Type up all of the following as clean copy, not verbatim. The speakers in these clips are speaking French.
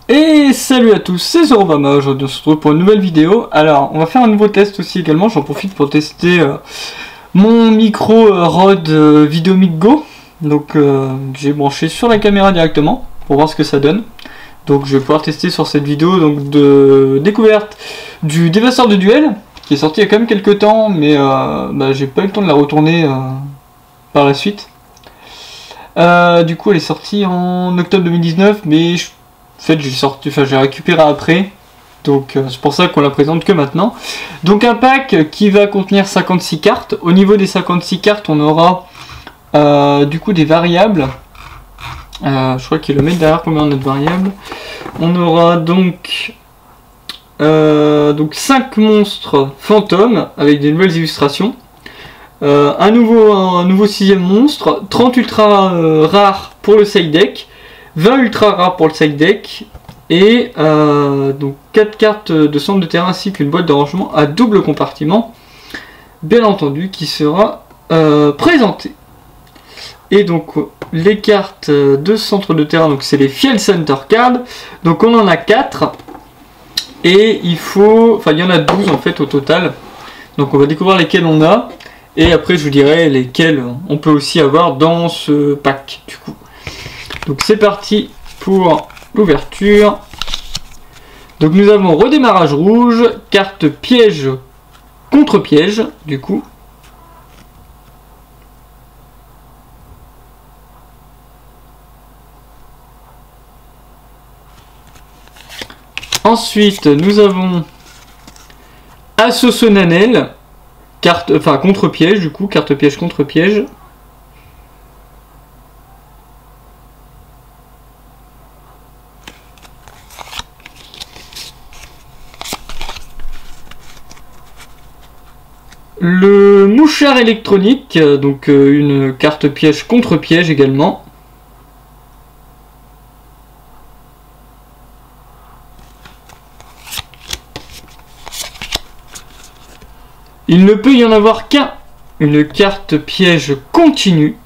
Et salut à tous, c'est Zorobama. Aujourd'hui on se retrouve pour une nouvelle vidéo. Alors on va faire un nouveau test aussi également, j'en profite pour tester mon micro Rode Videomic Go. Donc j'ai branché sur la caméra directement pour voir ce que ça donne. Donc je vais pouvoir tester sur cette vidéo donc de découverte du Dévasteur de Duel, qui est sorti il y a quand même quelques temps, mais j'ai pas eu le temps de la retourner par la suite. Du coup elle est sortie en octobre 2019, mais en fait j'ai récupéré après, donc c'est pour ça qu'on la présente que maintenant. Donc un pack qui va contenir 56 cartes. Au niveau des 56 cartes, on aura du coup des variables. Je crois qu'il le met derrière combien on a de variables. On aura donc 5 monstres fantômes avec des nouvelles illustrations. Un nouveau 6ème monstre, 30 ultra rares pour le side deck, 20 ultra rares pour le side deck, et donc 4 cartes de centre de terrain ainsi qu'une boîte de rangement à double compartiment, bien entendu, qui sera présentée. Et donc les cartes de centre de terrain, donc c'est les Field Center Cards, donc on en a 4, et il y en a 12 en fait au total, donc on va découvrir lesquels on a. Et après je vous dirai lesquels on peut aussi avoir dans ce pack du coup. Donc c'est parti pour l'ouverture. Donc nous avons redémarrage rouge, carte piège contre piège du coup. Ensuite nous avons Assaut Sonanel. Contre-piège du coup, carte piège contre-piège. Le mouchard électronique, donc une carte piège contre-piège également. Il ne peut y en avoir qu'un. Une carte piège continue.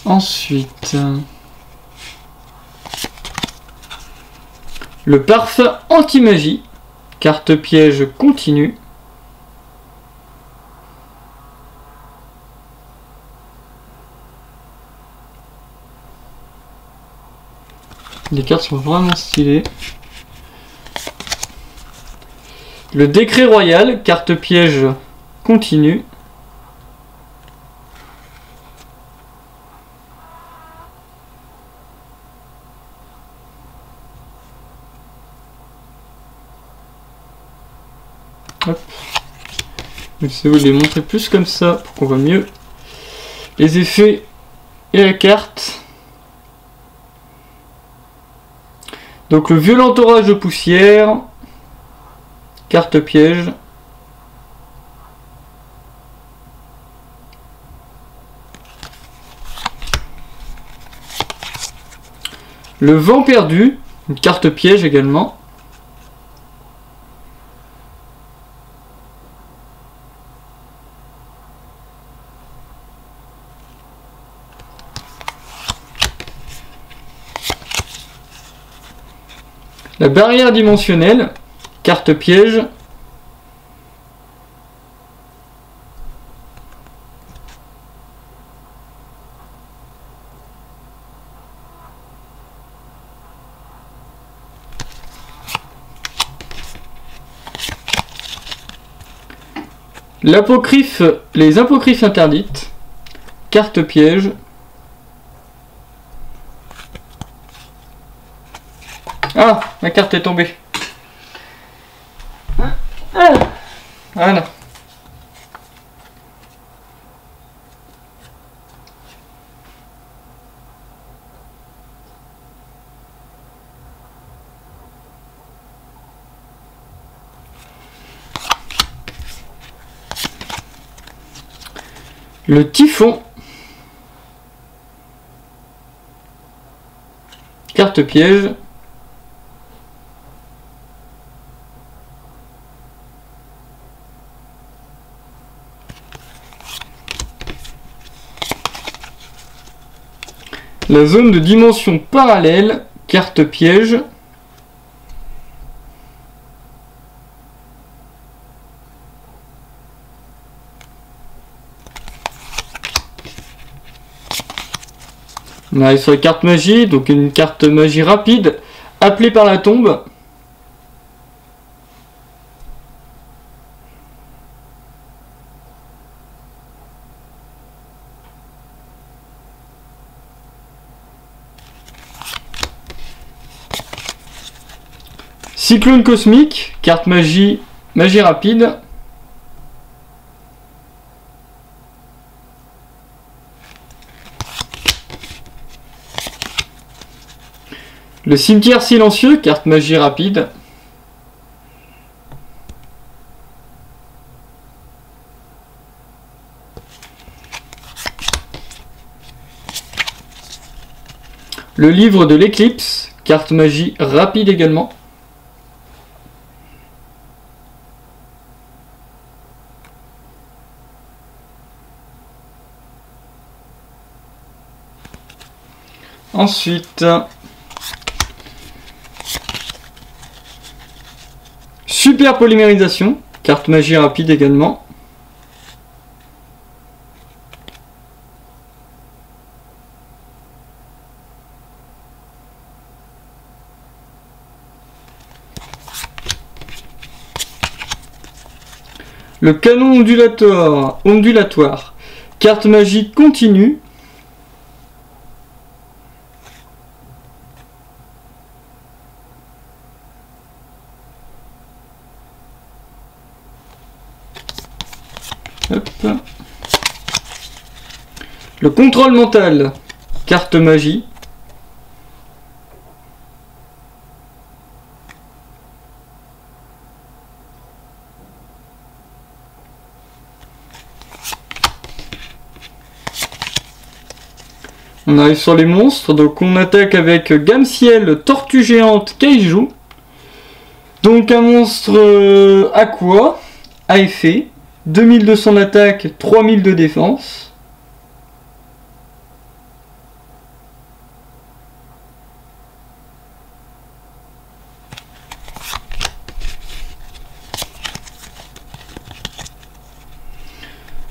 Ensuite, le parfum anti-magie. Carte piège continue. Les cartes sont vraiment stylées. Le décret royal, carte piège continue. Hop. Je vais vous les montrer plus comme ça pour qu'on voit mieux les effets et la carte. Donc le violent orage de poussière, carte piège. Le vent perdu, une carte piège également. La barrière dimensionnelle, carte piège. L'apocryphe, les apocryphes interdites, carte piège. Ah, ma carte est tombée. Voilà. Le typhon. Carte piège. La zone de dimension parallèle, carte piège. On arrive sur la carte magie, donc une carte magie rapide, appelée par la tombe. Cyclone cosmique, carte magie, magie rapide. Le cimetière silencieux, carte magie rapide. Le livre de l'éclipse, carte magie rapide également. Ensuite, super polymérisation, carte magie rapide également. Le canon ondulatoire, carte magie continue. Hop. Le contrôle mental, carte magie. On arrive sur les monstres, donc on attaque avec Gamme Ciel, Tortue Géante, Kaiju. Donc un monstre aqua, à effet, 2200 d'attaque, 3000 de défense.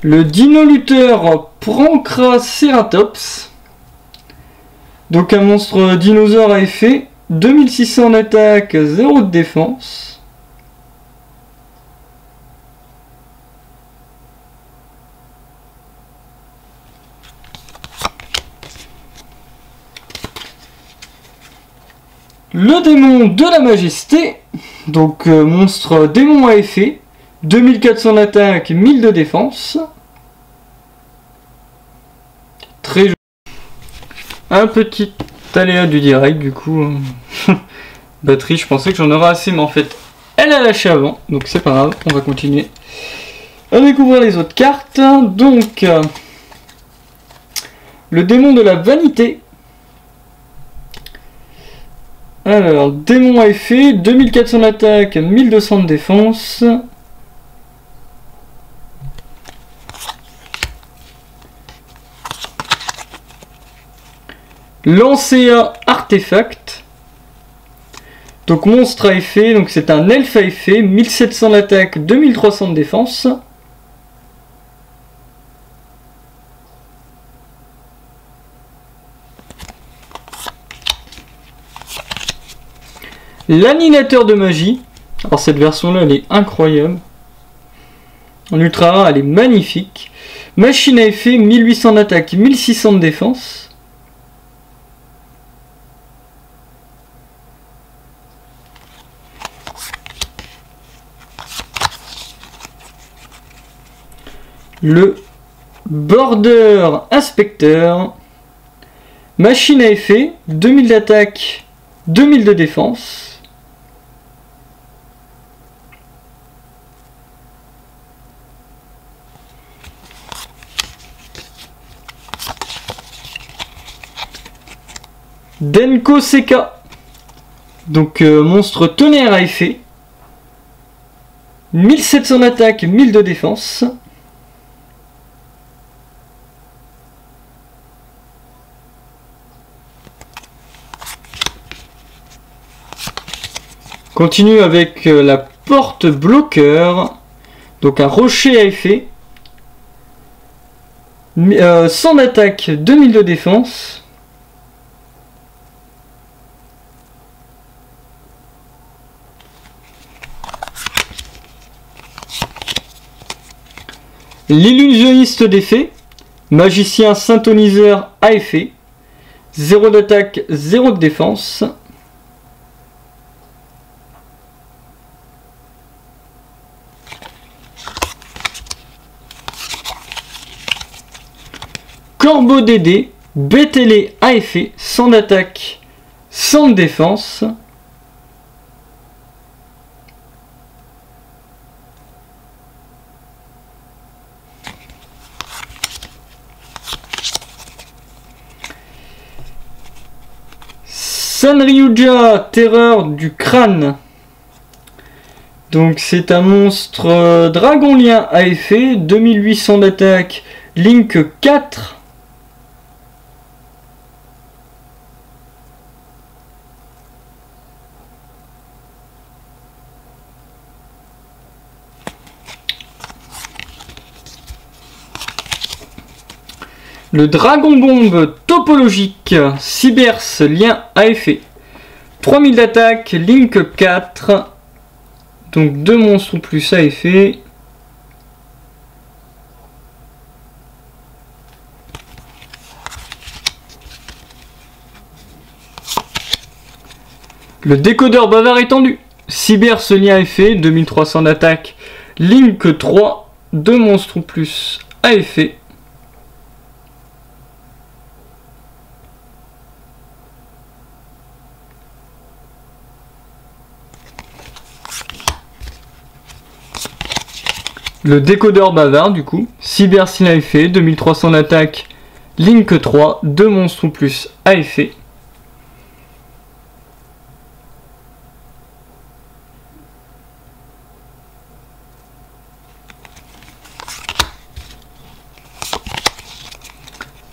Le dino-lutteur Pancraceratops. Donc un monstre dinosaure à effet, 2600 d'attaque, 0 de défense. Le démon de la majesté, donc monstre démon à effet, 2400 d'attaque, 1000 de défense. Très joli. Un petit aléa du direct, du coup. Batterie, je pensais que j'en aurais assez, mais en fait, elle a lâché avant, donc c'est pas grave, on va continuer à découvrir les autres cartes. Donc, le démon de la vanité. Alors, démon à effet, 2400 d'attaque, 1200 de défense. Lancea artefact. Donc monstre à effet, donc c'est un elfe à effet, 1700 d'attaque, 2300 de défense. L'animateur de magie. Alors cette version là elle est incroyable. En ultra rare elle est magnifique. Machine à effet, 1800 d'attaque, 1600 de défense. Le Border Inspecteur. Machine à effet, 2000 d'attaque, 2000 de défense. Denko Seka. Donc monstre tonnerre à effet. 1700 d'attaque, 1000 de défense. Continue avec la porte bloqueur. Donc un rocher à effet. 100 d'attaque, 2000 de défense. L'illusionniste d'effet. Magicien synthoniseur à effet. 0 d'attaque, 0 de défense. Corbeau DD, bête ailée à effet, 100 d'attaque, 100 de défense. Sanryuja, terreur du crâne. Donc c'est un monstre dragonien à effet, 2800 d'attaque, Link 4. Le dragon bombe topologique, Cyberse, lien à effet. 3000 d'attaque, Link 4. Donc 2 monstres ou plus à effet. Le décodeur bavard étendu, Cyberse, lien à effet, 2300 d'attaque, Link 3. 2 monstres ou plus à effet. Le décodeur bavard du coup, Cyberse à effet, 2300 d'attaque, Link 3, 2 monstres ou plus à effet.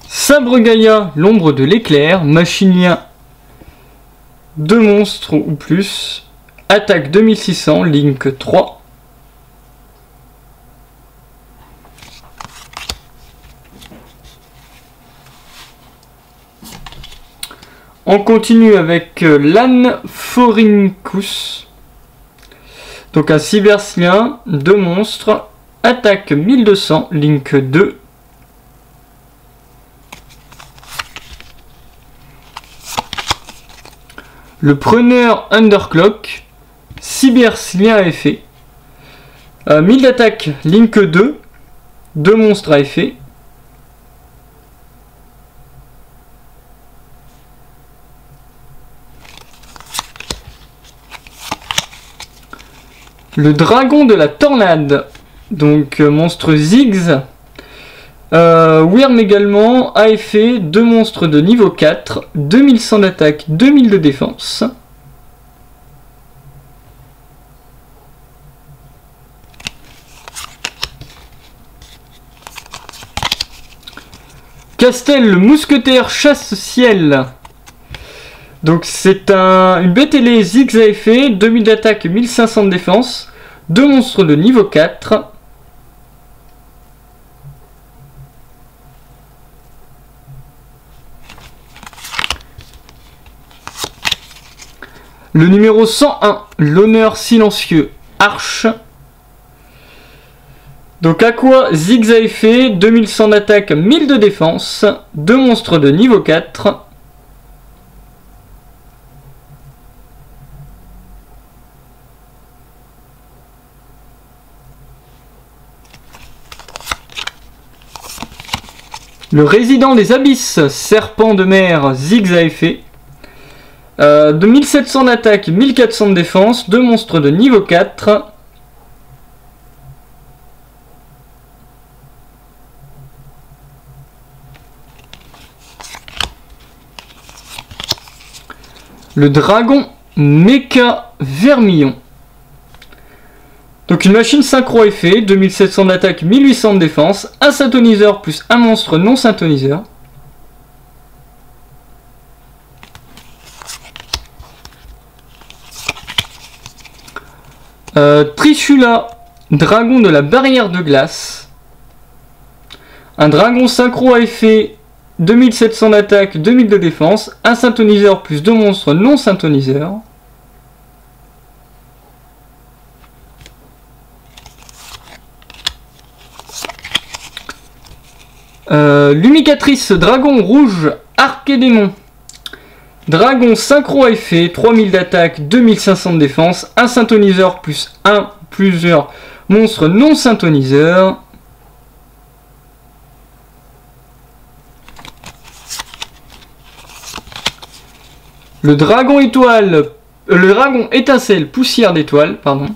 Sabre Gaïa, l'ombre de l'éclair, machinien, 2 monstres ou plus, attaque 2600, Link 3. On continue avec l'Anforinkus. Donc un cyberslien, 2 monstres, attaque 1200, Link 2. Le preneur Underclock, cyberslien à effet. 1000 d'attaque, Link 2. 2 monstres à effet. Le dragon de la tornade, donc monstre Ziggs. Wyrm également, à effet, 2 monstres de niveau 4, 2100 d'attaque, 2000 de défense. Castel, le mousquetaire chasse-ciel. Donc c'est une bête ailée Ziggs à effet, 2000 d'attaque, 1500 de défense, 2 monstres de niveau 4. Le numéro 101, l'honneur silencieux, Arche. Donc Aqua, Ziggs à effet, 2100 d'attaque, 1000 de défense, 2 monstres de niveau 4. Le résident des abysses, serpent de mer, Ziggs à effet. De 1700 d'attaque, 1400 de défense, 2 monstres de niveau 4. Le dragon Mecha Vermillon. Donc une machine synchro effet, 2700 d'attaque, 1800 de défense, un synthoniseur plus un monstre non synthoniseur. Trishula, dragon de la barrière de glace. Un dragon synchro à effet, 2700 d'attaque, 2000 de défense. Un synthoniseur plus 2 monstres non synthoniseurs. Lumicatrice, dragon rouge, archédémon. Dragon synchro à effet, 3000 d'attaque, 2500 de défense, un synthoniseur plus plusieurs monstres non synthoniseurs. Le dragon étoile, le dragon étincelle, poussière d'étoile, pardon.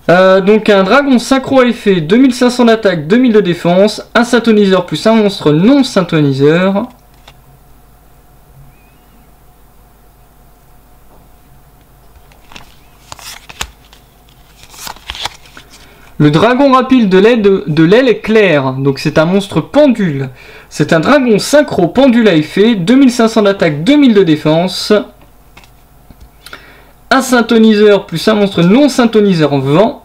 Donc un dragon synchro à effet, 2500 d'attaque, 2000 de défense, un synthoniseur plus un monstre non synthoniseur. Le dragon rapide de l'aile claire, donc c'est un monstre pendule. C'est un dragon synchro pendule à effet, 2500 d'attaque, 2000 de défense. Un synthoniseur plus un monstre non synthoniseur vent.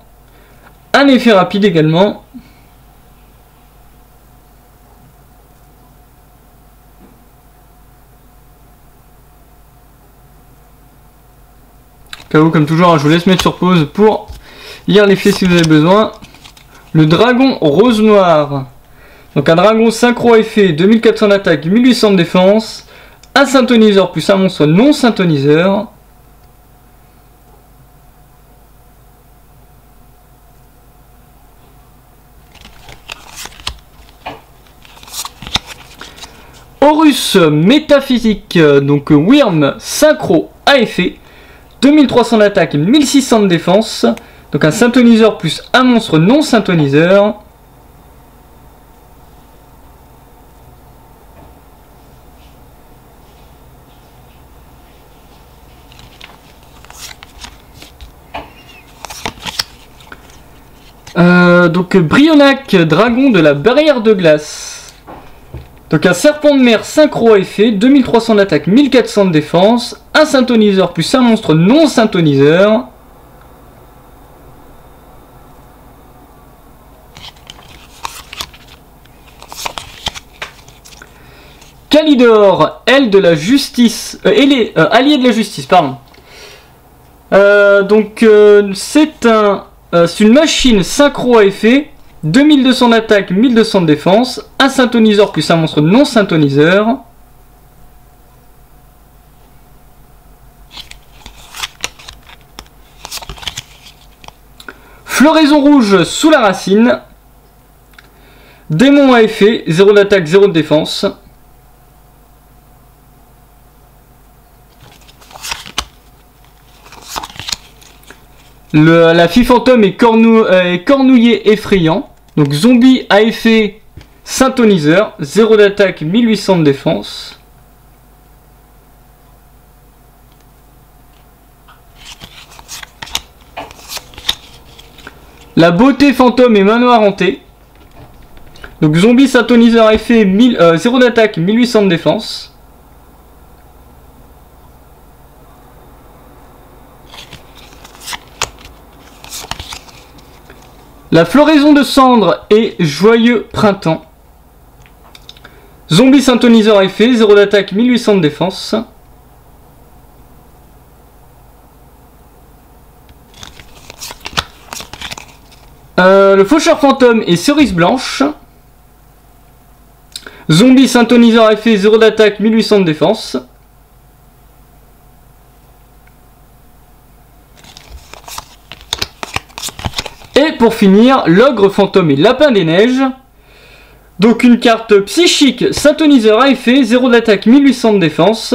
Un effet rapide également. Cas où, comme toujours, je vous laisse mettre sur pause pour lire l'effet si vous avez besoin. Le dragon rose noir. Donc un dragon synchro à effet, 2400 d'attaque, 1800 de défense. Un synthoniseur plus un monstre non synthoniseur. Horus métaphysique, donc Wyrm synchro à effet, 2300 d'attaque et 1600 de défense, donc un synthoniseur plus un monstre non synthoniseur. Donc Brionac, dragon de la barrière de glace. Donc un serpent de mer synchro à effet, 2300 d'attaque, 1400 de défense, un synthoniseur plus un monstre non synthoniseur. Kalidor, aile de la justice, allié de la justice, pardon. C'est une machine synchro à effet, 2200 d'attaque, 1200 de défense, un synthoniseur plus un monstre non synthoniseur. Floraison rouge sous la racine. Démon à effet, 0 d'attaque, 0 de défense. La fille fantôme est cornouillé effrayant. Donc zombie à effet synthoniseur, 0 d'attaque, 1800 de défense. La beauté fantôme et manoir hanté. Donc zombie synthoniseur à effet 0 d'attaque, 1800 de défense. La floraison de cendres et joyeux printemps. Zombie synthoniseur à effet, 0 d'attaque, 1800 de défense. Le faucheur fantôme et cerise blanche. Zombie synthoniseur à effet, 0 d'attaque, 1800 de défense. Et pour finir, l'ogre fantôme et lapin des neiges. Donc une carte psychique, synthoniseur à effet, 0 d'attaque, 1800 de défense.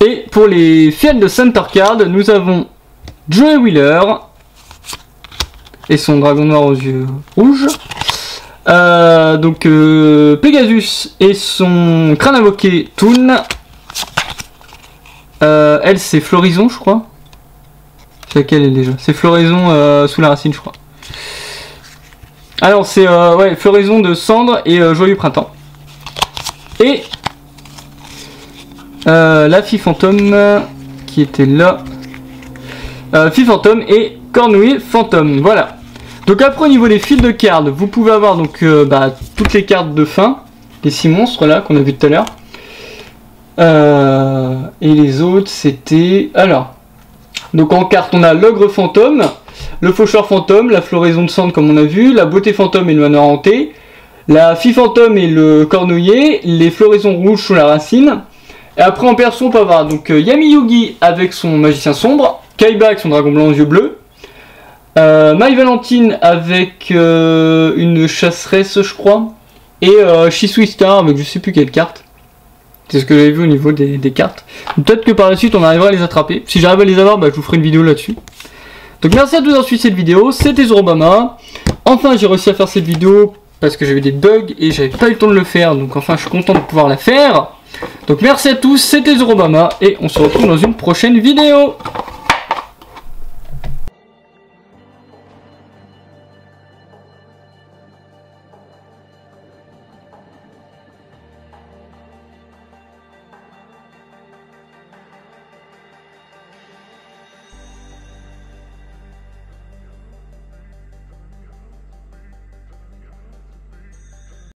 Et pour les Field de Center Card, nous avons Joey Wheeler et son dragon noir aux yeux rouges. Pegasus et son crâne invoqué Toon. Elle c'est Floraison je crois. C'est laquelle elle déjà? C'est Floraison sous la racine je crois. Alors c'est Floraison de cendre et Joyeux printemps. Et la fille fantôme qui était là. Fille fantôme et cornouiller fantôme. Voilà. Donc après au niveau des fils de cartes, vous pouvez avoir donc toutes les cartes de fin. Les 6 monstres là qu'on a vu tout à l'heure. Et les autres c'était... Alors. Donc en carte on a l'ogre fantôme, le faucheur fantôme, la floraison de cendre comme on a vu, la beauté fantôme et le manoir hanté, la fille fantôme et le cornouiller, les floraisons rouges sous la racine. Et après en perso on peut avoir donc Yami Yugi avec son magicien sombre, Kaiba avec son dragon blanc aux yeux bleus, My Valentine avec une chasseresse je crois, et Shisui Star avec je sais plus quelle carte. C'est ce que j'avais vu au niveau des cartes. Peut-être que par la suite on arrivera à les attraper. Si j'arrive à les avoir, je vous ferai une vidéo là-dessus. Donc merci à tous d'avoir suivi cette vidéo. C'était Zorobama. Enfin j'ai réussi à faire cette vidéo parce que j'avais des bugs et j'avais pas eu le temps de le faire. Donc enfin je suis content de pouvoir la faire. Donc merci à tous, c'était Zorobama et on se retrouve dans une prochaine vidéo.